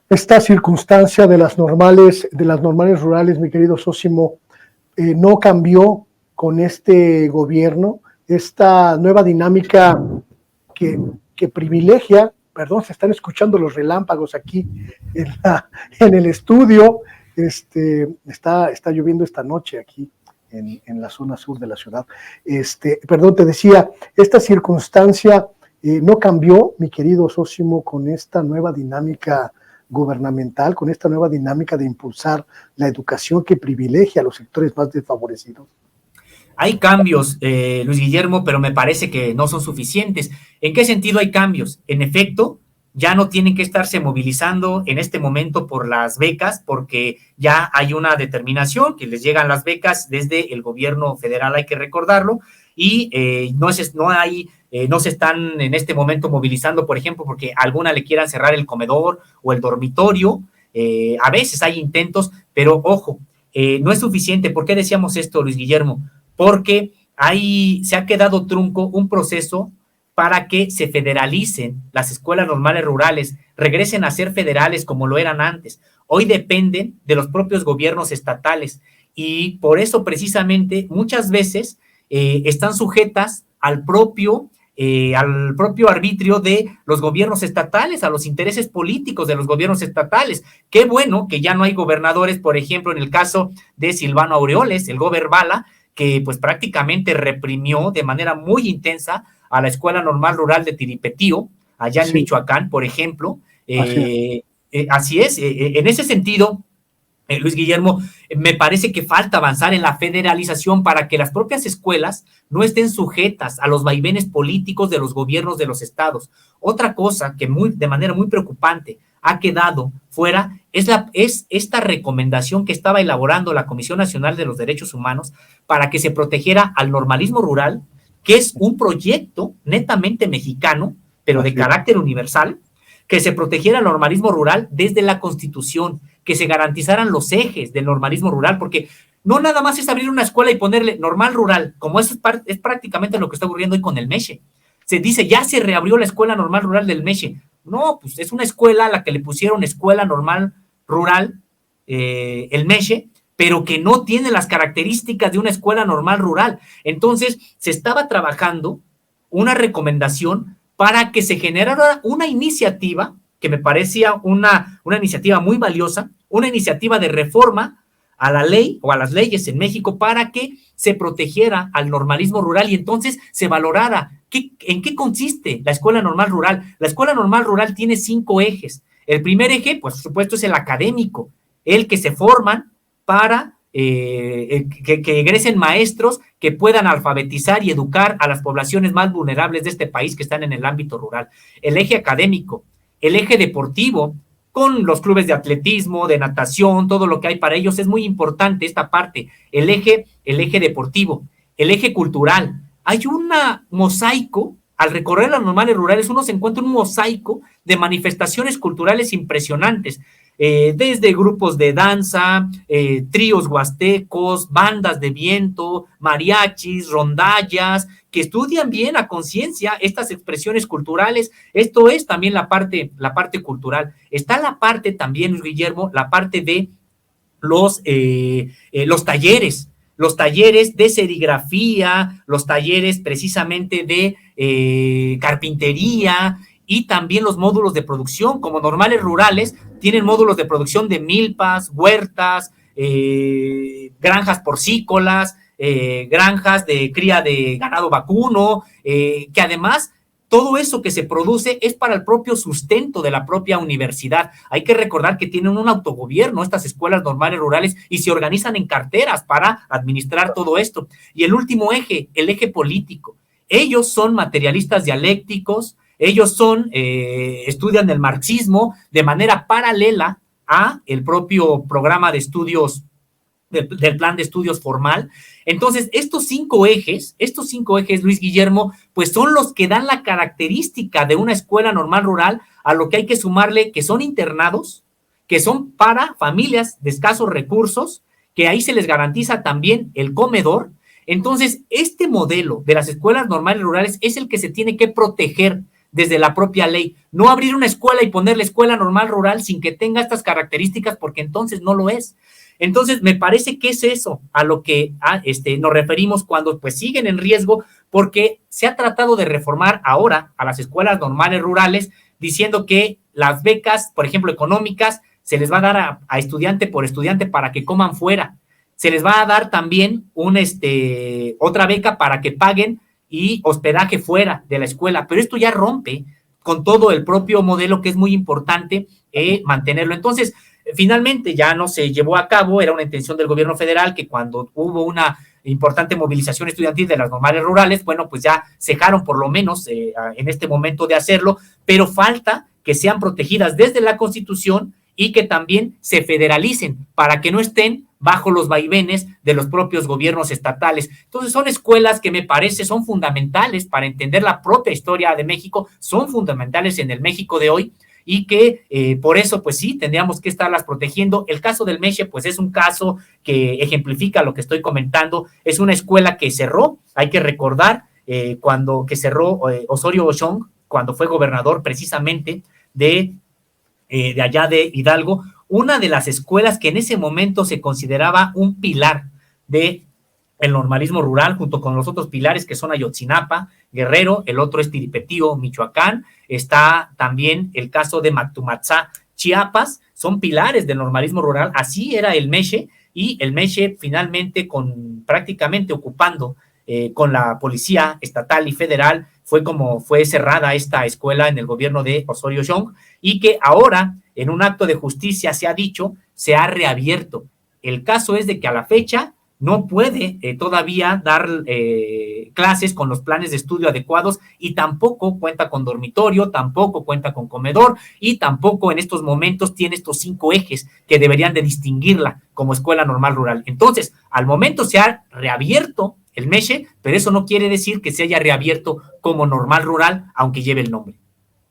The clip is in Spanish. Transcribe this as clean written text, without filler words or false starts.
esta circunstancia de las normales rurales, mi querido Sósimo, no cambió con este gobierno. Esta nueva dinámica que privilegia, perdón, se están escuchando los relámpagos aquí en el estudio, está lloviendo esta noche aquí en la zona sur de la ciudad. Perdón, te decía, esta circunstancia no cambió, mi querido Sósimo, con esta nueva dinámica gubernamental, con esta nueva dinámica de impulsar la educación que privilegia a los sectores más desfavorecidos. Hay cambios, Luis Guillermo, pero me parece que no son suficientes. ¿En qué sentido hay cambios? En efecto, ya no tienen que estarse movilizando en este momento por las becas, porque ya hay una determinación que les llegan las becas desde el gobierno federal, hay que recordarlo, y no se están en este momento movilizando, por ejemplo, porque alguna le quieran cerrar el comedor o el dormitorio. A veces hay intentos, pero ojo, no es suficiente. ¿Por qué decíamos esto, Luis Guillermo? Porque se ha quedado trunco un proceso para que se federalicen las escuelas normales rurales, regresen a ser federales como lo eran antes. Hoy dependen de los propios gobiernos estatales y por eso precisamente muchas veces están sujetas al propio arbitrio de los gobiernos estatales, a los intereses políticos de los gobiernos estatales. Qué bueno que ya no hay gobernadores, por ejemplo, en el caso de Silvano Aureoles, el Bala, que pues prácticamente reprimió de manera muy intensa a la Escuela Normal Rural de Tiripetío, allá en Michoacán, por ejemplo. Así es. En ese sentido, Luis Guillermo, me parece que falta avanzar en la federalización para que las propias escuelas no estén sujetas a los vaivenes políticos de los gobiernos de los estados. Otra cosa que de manera muy preocupante ha quedado fuera es esta recomendación que estaba elaborando la Comisión Nacional de los Derechos Humanos para que se protegiera al normalismo rural, que es un proyecto netamente mexicano, pero de carácter universal, que se protegiera el normalismo rural desde la Constitución, que se garantizaran los ejes del normalismo rural, porque no nada más es abrir una escuela y ponerle normal rural, como es prácticamente lo que está ocurriendo hoy con el MESHE. Se dice, ya se reabrió la escuela normal rural del MESHE. No, pues es una escuela a la que le pusieron escuela normal rural, el MESHE, pero que no tiene las características de una escuela normal rural. Entonces, se estaba trabajando una recomendación para que se generara una iniciativa que me parecía una iniciativa muy valiosa, una iniciativa de reforma a la ley o a las leyes en México para que se protegiera al normalismo rural y entonces se valorara en qué consiste la escuela normal rural. La escuela normal rural tiene 5 ejes. El primer eje, pues por supuesto, es el académico, el que se forman para que egresen maestros que puedan alfabetizar y educar a las poblaciones más vulnerables de este país que están en el ámbito rural. El eje académico, el eje deportivo, con los clubes de atletismo, de natación, todo lo que hay para ellos, es muy importante esta parte, el eje deportivo, el eje cultural. Hay un mosaico, al recorrer las normales rurales, uno se encuentra un mosaico de manifestaciones culturales impresionantes, desde grupos de danza, tríos huastecos, bandas de viento, mariachis, rondallas, que estudian bien a conciencia estas expresiones culturales. Esto es también la parte cultural. Está la parte también, Luis Guillermo, la parte de los talleres de serigrafía, los talleres precisamente de carpintería y también los módulos de producción, como normales rurales, tienen módulos de producción de milpas, huertas, granjas porcícolas, granjas de cría de ganado vacuno, que además todo eso que se produce es para el propio sustento de la propia universidad. Hay que recordar que tienen un autogobierno estas escuelas normales rurales y se organizan en carteras para administrar todo esto. Y el último eje, el eje político. Ellos son materialistas dialécticos, ellos estudian el marxismo de manera paralela a el propio programa de estudios del plan de estudios formal. Entonces, estos cinco ejes, Luis Guillermo, pues son los que dan la característica de una escuela normal rural, a lo que hay que sumarle que son internados, que son para familias de escasos recursos, que ahí se les garantiza también el comedor. Entonces, este modelo de las escuelas normales rurales es el que se tiene que proteger desde la propia ley. No abrir una escuela y ponerle escuela normal rural sin que tenga estas características, porque entonces no lo es. Entonces, me parece que es eso a lo que nos referimos cuando pues siguen en riesgo, porque se ha tratado de reformar ahora a las escuelas normales rurales, diciendo que las becas, por ejemplo, económicas, se les va a dar a estudiante por estudiante para que coman fuera. Se les va a dar también otra beca para que paguen y hospedaje fuera de la escuela, pero esto ya rompe con todo el propio modelo, que es muy importante mantenerlo. Entonces, finalmente ya no se llevó a cabo, era una intención del gobierno federal que cuando hubo una importante movilización estudiantil de las normales rurales, bueno, pues ya cejaron por lo menos en este momento de hacerlo, pero falta que sean protegidas desde la Constitución y que también se federalicen para que no estén bajo los vaivenes de los propios gobiernos estatales. Entonces son escuelas que me parece son fundamentales para entender la propia historia de México, son fundamentales en el México de hoy, y que por eso, pues sí, tendríamos que estarlas protegiendo. El caso del Meche, pues es un caso que ejemplifica lo que estoy comentando. Es una escuela que cerró, hay que recordar, cuando que cerró Osorio Chong, cuando fue gobernador precisamente de allá de Hidalgo, una de las escuelas que en ese momento se consideraba un pilar de el normalismo rural, junto con los otros pilares que son Ayotzinapa, Guerrero, el otro es Tiripetío, Michoacán, está también el caso de Mactumatzá, Chiapas, son pilares del normalismo rural, así era el Meche, y el Meche finalmente prácticamente ocupando con la policía estatal y federal, fue cerrada esta escuela en el gobierno de Osorio Chong, y que ahora, en un acto de justicia se ha dicho, se ha reabierto. El caso es de que a la fecha no puede todavía dar clases con los planes de estudio adecuados, y tampoco cuenta con dormitorio, tampoco cuenta con comedor, y tampoco en estos momentos tiene estos 5 ejes que deberían de distinguirla como escuela normal rural. Entonces, al momento se ha reabierto el Meche, pero eso no quiere decir que se haya reabierto como normal rural, aunque lleve el nombre.